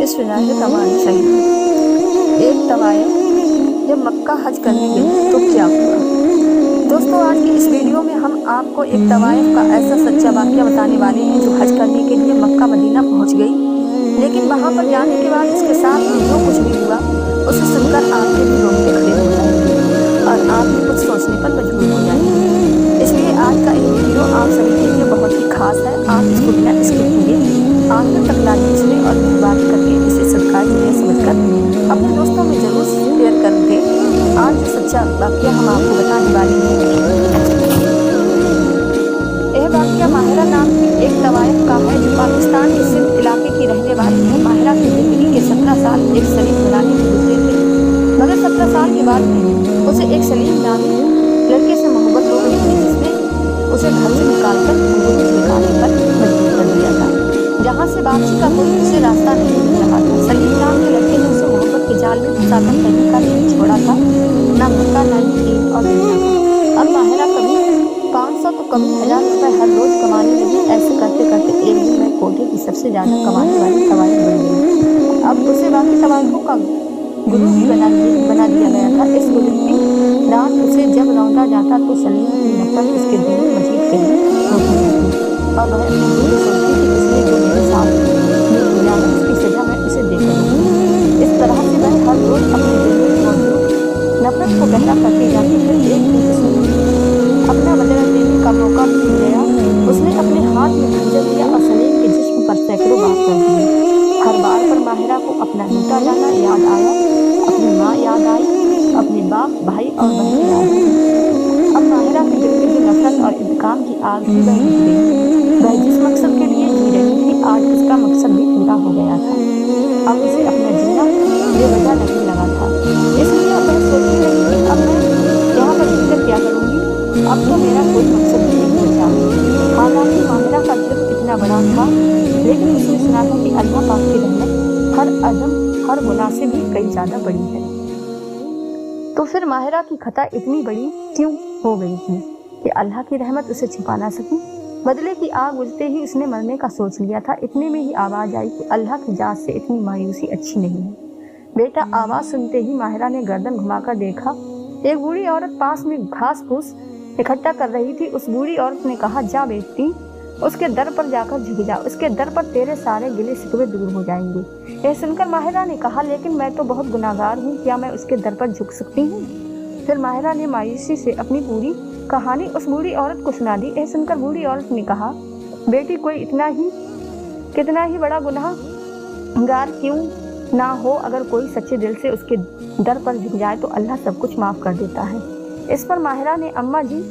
इस फिजाइल का मान सही। एक तवायफ जब मक्का हज करने गई तो क्या हुआ। दोस्तों, आज की इस वीडियो में हम आपको एक तवायफ का ऐसा सच्चा वाक़या बताने वाले हैं जो हज करने के लिए मक्का मदीना पहुंच गई, लेकिन वहां पर जाने के बाद उसके साथ में जो कुछ भी हुआ उसे सुनकर आपके भी रोंगटे खड़े हो जाएंगे और आप भी कुछ सोचने पर मजबूर हो जाएंगे। इसलिए आज का ये वीडियो आप सभी के लिए बहुत ही खास है। आप इसको बिना स्किप किए आखिर तक लाजमी सुने और मेहरबानी करके इसे सब्सक्राइब जरिए समझकर अपने दोस्तों में जरूर शेयर कर दें। आज जो सच्चा वाक़या हम आपको बताने वाले हैं, यह वाक़या माहिरा नाम की एक तवायफ का है जो पाकिस्तान के सिंध इलाके की रहने वाली है। माहिरा की जिंदगी के 17 साल एक सलीम घराने में गुजरे थे, मगर 17 साल के बाद उसे एक सलीम नामी लड़के से मोहब्बत हो गई थी, जिसने उसे घर से निकालकर अंगूरों से निकालने पर मजबूर कर दिया था, जहाँ से वापसी का कोई उसे रास्ता नहीं मिल रहा था। सलीम नाम के लड़के ने उसे मोहब्बत के जाल में फंसाकर कहीं का नहीं छोड़ा था, ना मक्का ना यकीन और दुनिया। अब माहिरा कभी 500 तो कभी 1000 रुपए हर रोज कमाने लगी। ऐसे करते करते एक दिन मैं कोटे की सबसे ज्यादा कमाने वाली तवायफ बन गई। अब उसे बाकी तवायफों का गुरु भी बना दिया गया था। इस गुजरती रात उसे जब रौंदा जाता तो सलीम की नफरत उसके दिल में मजीद कहीं होती रहती और वह अपने दिल में सोचती कि इसने जो मेरे साथ ये किया है उसकी सजा मैं उसे दे करूँगी। इस तरह से वह हर रोज अपने दिल में मौजूद नफरत को गहरा करती जाती। फिर एक दिन उसे अपना बदला देने का मौका भी मिल गया। उसने अपने हाथ में खंजर लिया और सलीम के जिस्म पर सैकड़ों बार कर दिए। हर बार पर माहिरा को अपना लूटा जाना याद आया, अपनी माँ याद आई, अपने बाप, भाई और बहन याद आई। अब माहिरा के दिल में जो नफरत और इंतकाम की आग थी वह बुझ गई। वह जिस मकसद के लिए जी रही थी आज उसका मकसद भी पूरा हो गया था। अब उसे अपना जीना बेवजह लगने लगा था, इसलिए अब वह सोचने लगी कि अब मैं यहाँ पर जीकर क्या करूँगी। अब तो मेरा कोई मकसद भी नहीं बचा। हालांकि माहिरा का जुर्म इतना बड़ा था, लेकिन उसने सुना था कि अल्लाह पाक की रहमत हर अज़म हर गुनाह से भी कई ज़्यादा बड़ी है। तो फिर माहिरा की खता इतनी बड़ी क्यों हो गई थी कि अल्लाह की रहमत उसे छिपा ना सकी। बदले की आग बुझते ही उसने मरने का सोच लिया था। इतने में ही आवाज़ आई कि अल्लाह की जात से इतनी मायूसी अच्छी नहीं है बेटा। आवाज़ सुनते ही माहिरा ने गर्दन घुमाकर देखा, एक बूढ़ी औरत पास में घास फूस इकट्ठा कर रही थी। उस बूढ़ी औरत ने कहा, जा बेटी, उसके दर पर जाकर झुक जा, उसके दर पर तेरे सारे गिले शिकवे दूर हो जाएंगे। यह सुनकर माहिरा ने कहा, लेकिन मैं तो बहुत गुनाहगार हूँ, क्या मैं उसके दर पर झुक सकती हूँ। फिर माहिरा ने मायूसी से अपनी पूरी कहानी उस बूढ़ी औरत को सुना दी। यह सुनकर बूढ़ी औरत ने कहा, बेटी, कोई कितना ही बड़ा गुनाहगार क्यों ना हो, अगर कोई सच्चे दिल से उसके दर पर झुक जाए तो अल्लाह सब कुछ माफ़ कर देता है। इस पर माहिरा ने, अम्मा जी,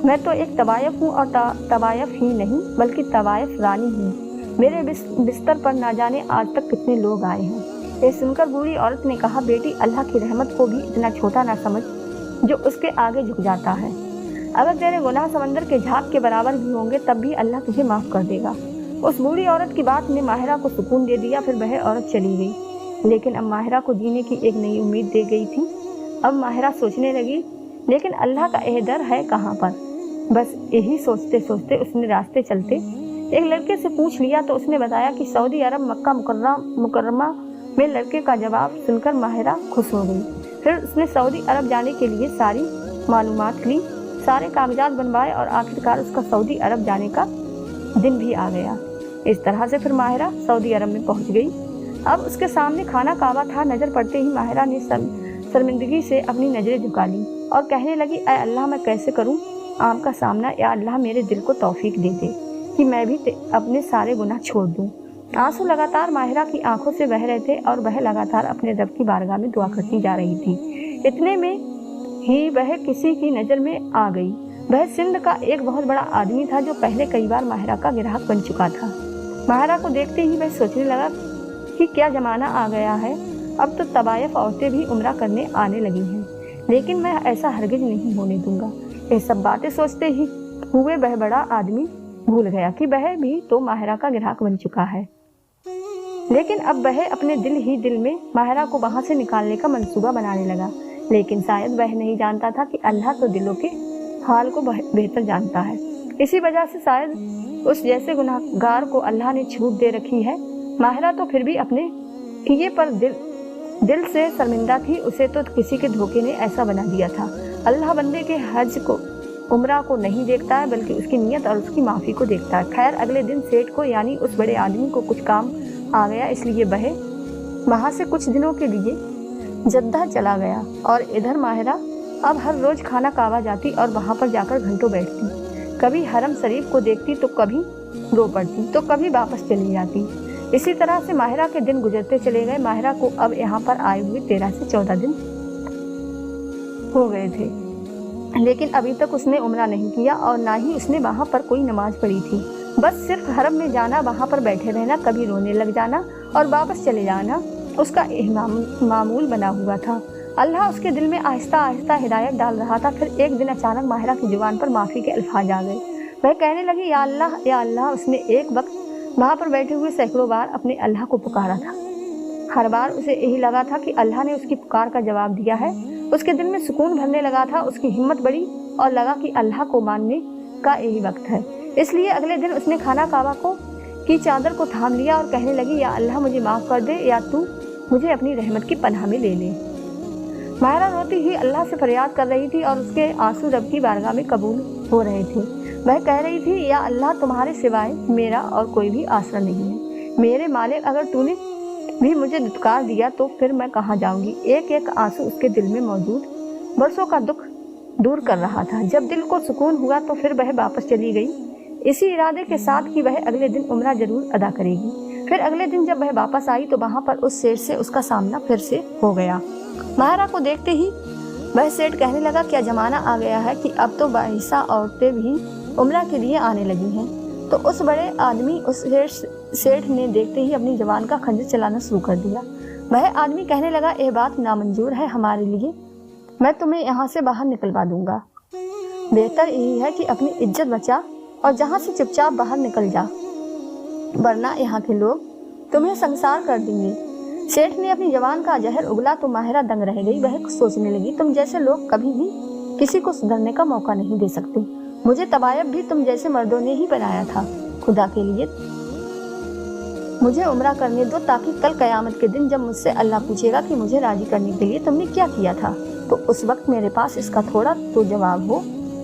मैं तो एक तवायफ हूँ और तवायफ ही नहीं बल्कि तवायफ रानी हूँ। मेरे बिस्तर पर ना जाने आज तक कितने लोग आए हैं। ये सुनकर बूढ़ी औरत ने कहा, बेटी, अल्लाह की रहमत को भी इतना छोटा ना समझ जो उसके आगे झुक जाता है। अगर तेरे गुनाह समंदर के झाग के बराबर भी होंगे तब भी अल्लाह तुझे माफ़ कर देगा। उस बूढ़ी औरत की बात ने माहिरा को सुकून दे दिया। फिर वह औरत चली गई, लेकिन अब माहिरा को जीने की एक नई उम्मीद दे गई थी। अब माहिरा सोचने लगी, लेकिन अल्लाह का यह दर है कहाँ पर। बस यही सोचते सोचते उसने रास्ते चलते एक लड़के से पूछ लिया तो उसने बताया कि सऊदी अरब मक्का मुकर्रमा में। लड़के का जवाब सुनकर माहिरा खुश हो गई। फिर उसने सऊदी अरब जाने के लिए सारी मालूमात ली, सारे कागजात बनवाए और आखिरकार उसका सऊदी अरब जाने का दिन भी आ गया। इस तरह से फिर माहिरा सऊदी अरब में पहुंच गई। अब उसके सामने खाना काबा था। नजर पड़ते ही माहिरा ने शर्मिंदगी से अपनी नजरें झुका ली और कहने लगी, ऐ अल्लाह, मैं कैसे करूं आपका सामना। या अल्लाह मेरे दिल को तौफीक दे दे कि मैं भी अपने सारे गुनाह छोड़ दूं। आंसू लगातार माहिरा की आंखों से बह रहे थे और वह लगातार अपने रब की बारगाह में दुआ करती जा रही थी। इतने में ही वह किसी की नज़र में आ गई। वह सिंध का एक बहुत बड़ा आदमी था जो पहले कई बार माहिरा का ग्राहक बन चुका था। माहिरा को देखते ही वह सोचने लगा कि क्या ज़माना आ गया है, अब तो तवायफ औरतें भी उम्रा करने आने लगी हैं, लेकिन मैं ऐसा हरगिज नहीं होने दूंगा। ये सब बातें सोचते ही हुए वह बड़ा आदमी भूल गया कि वह भी तो माहिरा का ग्राहक बन चुका है। लेकिन अब वह अपने दिल में माहिरा को वहां से निकालने का मंसूबा बनाने लगा। लेकिन शायद वह नहीं जानता था कि अल्लाह तो दिलों के हाल को बेहतर जानता है। इसी वजह से शायद उस जैसे गुनाहगार को अल्लाह ने छूट दे रखी है। माहिरा तो फिर भी अपने किए पर दिल से शर्मिंदा थी। उसे तो किसी के धोखे ने ऐसा बना दिया था। अल्लाह बंदे के हज को उम्रा को नहीं देखता है, बल्कि उसकी नीयत और उसकी माफ़ी को देखता है। खैर, अगले दिन सेठ को यानी उस बड़े आदमी को कुछ काम आ गया, इसलिए वह वहाँ से कुछ दिनों के लिए जद्दा चला गया। और इधर माहिरा अब हर रोज़ खाना काबा जाती और वहाँ पर जाकर घंटों बैठती। कभी हरम शरीफ को देखती तो कभी रो पड़ती, तो कभी वापस चली जाती। इसी तरह से माहिरा के दिन गुजरते चले गए। माहिरा को अब यहाँ पर आए हुए 13 से 14 दिन हो गए थे, लेकिन अभी तक उसने उम्रा नहीं किया और ना ही उसने वहाँ पर कोई नमाज पढ़ी थी। बस सिर्फ हरम में जाना, वहाँ पर बैठे रहना, कभी रोने लग जाना और वापस चले जाना उसका मामूल बना हुआ था। अल्लाह उसके दिल में आहिस्ता आहिस्ता हिदायत डाल रहा था। फिर एक दिन अचानक माहिरा की जुबान पर माफ़ी के अल्फाज आ गए। वह कहने लगी, या अल्लाह या अल्लाह। उसने एक वक्त वहाँ पर बैठे हुए सैकड़ों बार अपने अल्लाह को पुकारा था। हर बार उसे यही लगा था कि अल्लाह ने उसकी पुकार का जवाब दिया है। उसके दिल में सुकून भरने लगा था, उसकी हिम्मत बढ़ी और लगा कि अल्लाह को मानने का यही वक्त है। इसलिए अगले दिन उसने खाना काबा की चादर को थाम लिया और कहने लगी, या अल्लाह मुझे माफ़ कर दे, या तू मुझे अपनी रहमत की पनाह में ले ले। माहिरा रोती हुई अल्लाह से फरियाद कर रही थी और उसके आंसू रब की बारगाह में कबूल हो रहे थे। वह कह रही थी, या अल्लाह तुम्हारे सिवाय मेरा और कोई भी आसरा नहीं है। मेरे मालिक, अगर तूने भी मुझे दुत्कार दिया तो फिर मैं कहाँ जाऊंगी। एक एक आंसू उसके दिल में मौजूद बरसों का दुख दूर कर रहा था। जब दिल को सुकून हुआ तो फिर वह वापस चली गई, इसी इरादे के साथ कि वह अगले दिन उम्रा जरूर अदा करेगी। फिर अगले दिन जब वह वापस आई तो वहाँ पर उस सेठ से उसका सामना फिर से हो गया। माहिरा को देखते ही वह सेठ कहने लगा, क्या जमाना आ गया है कि अब तो बाइसा औरतें भी उम्रा के लिए आने लगी हैं। तो उस बड़े आदमी उस सेठ ने देखते ही अपनी जवान का खंजर चलाना शुरू कर दिया। वह आदमी कहने लगा, यह बात नामंजूर है हमारे लिए, मैं तुम्हें यहाँ से बाहर निकलवा दूंगा। बेहतर यही है कि अपनी इज्जत बचा और जहाँ से चुपचाप बाहर निकल जा, वरना यहाँ के लोग तुम्हें संसार कर देंगे। सेठ ने अपनी जवान का जहर उगला तो माहिरा दंग रह गई। वह सोचने लगी, तुम जैसे लोग कभी भी किसी को सुधरने का मौका नहीं दे सकते। मुझे तवायब भी तुम जैसे मर्दों ने ही बनाया था। खुदा के लिए मुझे उम्रा करने दो, ताकि कल कयामत के दिन जब मुझसे अल्लाह पूछेगा कि मुझे राजी करने के लिए तुमने क्या किया था, तो उस वक्त मेरे पास इसका थोड़ा तो जवाब हो।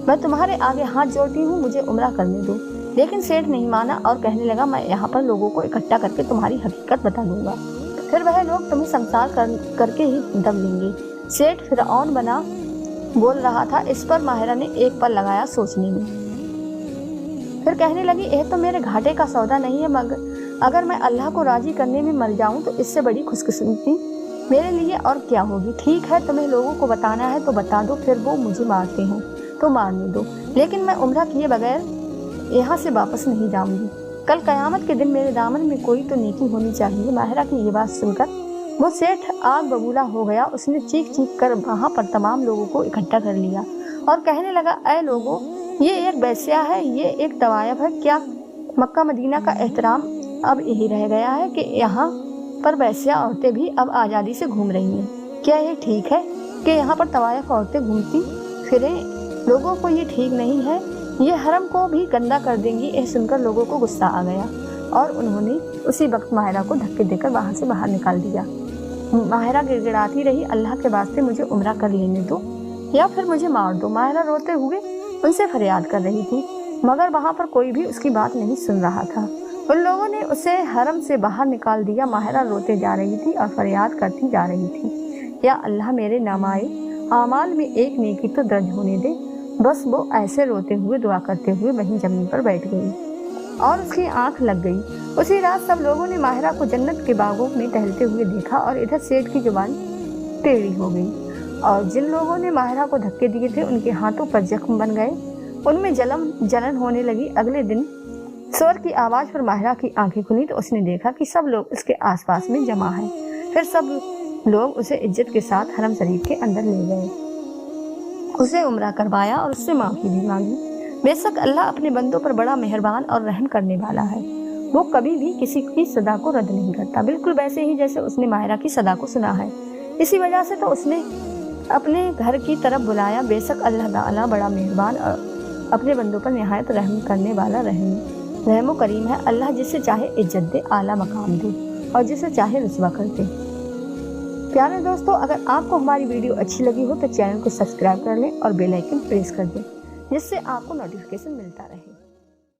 मैं तुम्हारे आगे हाथ जोड़ती हूँ, मुझे उम्रा करने दो। लेकिन सेठ नहीं माना और कहने लगा, मैं यहाँ पर लोगों को इकट्ठा करके तुम्हारी हकीकत बता दूंगा, फिर वह लोग तुम्हें संसार करके ही दम लेंगे। सेठ फिरऔन बना बोल रहा था। इस पर माहिरा ने एक पल लगाया सोचने में, फिर कहने लगी, यह तो मेरे घाटे का सौदा नहीं है, मगर अगर मैं अल्लाह को राजी करने में मर जाऊं तो इससे बड़ी खुशकिस्मती मेरे लिए और क्या होगी। ठीक है, तुम्हें लोगों को बताना है तो बता दो, फिर वो मुझे मारते हैं तो मारने दो, लेकिन मैं उम्रा किए बगैर यहाँ से वापस नहीं जाऊंगी। कल कयामत के दिन मेरे दामन में कोई तो नेकी होनी चाहिए। माहिरा की ये बात सुनकर वो सेठ आग बबूला हो गया। उसने चीख चीख कर वहाँ पर तमाम लोगों को इकट्ठा कर लिया और कहने लगा, ऐ लोगों, ये एक वैश्या है, ये एक तवायफ है। क्या मक्का मदीना का एहतराम अब यही रह गया है कि यहाँ पर वैश्या औरतें भी अब आज़ादी से घूम रही हैं? क्या ये ठीक है कि यहाँ पर तवायफ औरतें घूमती फिरें? लोगों को ये ठीक नहीं है, ये हरम को भी गंदा कर देंगी। यह सुनकर लोगों को गुस्सा आ गया और उन्होंने उसी वक्त माहिरा को धक्के देकर वहाँ से बाहर निकाल दिया। माहिरा गिड़गिड़ाती रही, अल्लाह के वास्ते मुझे उम्रा कर लेने दो या फिर मुझे मार दो। माहिरा रोते हुए उनसे फरियाद कर रही थी, मगर वहाँ पर कोई भी उसकी बात नहीं सुन रहा था। उन लोगों ने उसे हरम से बाहर निकाल दिया। माहिरा रोते जा रही थी और फरियाद करती जा रही थी, या अल्लाह मेरे नामाए आमाल में एक नेकी तो दर्ज होने दे। बस वो ऐसे रोते हुए दुआ करते हुए वहीं जमीन पर बैठ गई और उसकी आंख लग गई। उसी रात सब लोगों ने माहिरा को जन्नत के बागों में टहलते हुए देखा और इधर सेठ की जुबान टेढ़ी हो गई और जिन लोगों ने माहिरा को धक्के दिए थे उनके हाथों पर जख्म बन गए, उनमें जलन होने लगी। अगले दिन शोर की आवाज़ पर माहिरा की आंखें खुली तो उसने देखा कि सब लोग उसके आसपास में जमा हैं। फिर सब लोग उसे इज्जत के साथ हरम शरीफ के अंदर ले गए, उसे उम्रा करवाया और उससे माफ़ी भी मांगी। बेशक अल्लाह अपने बंदों पर बड़ा मेहरबान और रहम करने वाला है। वो कभी भी किसी की सदा को रद्द नहीं करता, बिल्कुल वैसे ही जैसे उसने माहिरा की सदा को सुना है। इसी वजह से तो उसने अपने घर की तरफ बुलाया। बेशक अल्लाह ताला बड़ा मेहरबान और अपने बंदों पर निहायत रहम करने वाला रहम करीम है। अल्लाह जिसे चाहे इज्जत दे, आला मकाम दे और जिसे चाहे रुसवा करते। प्यारे दोस्तों, अगर आपको हमारी वीडियो अच्छी लगी हो तो चैनल को सब्सक्राइब कर लें और बेल आइकन प्रेस कर दें, जिससे आपको नोटिफिकेशन मिलता रहे।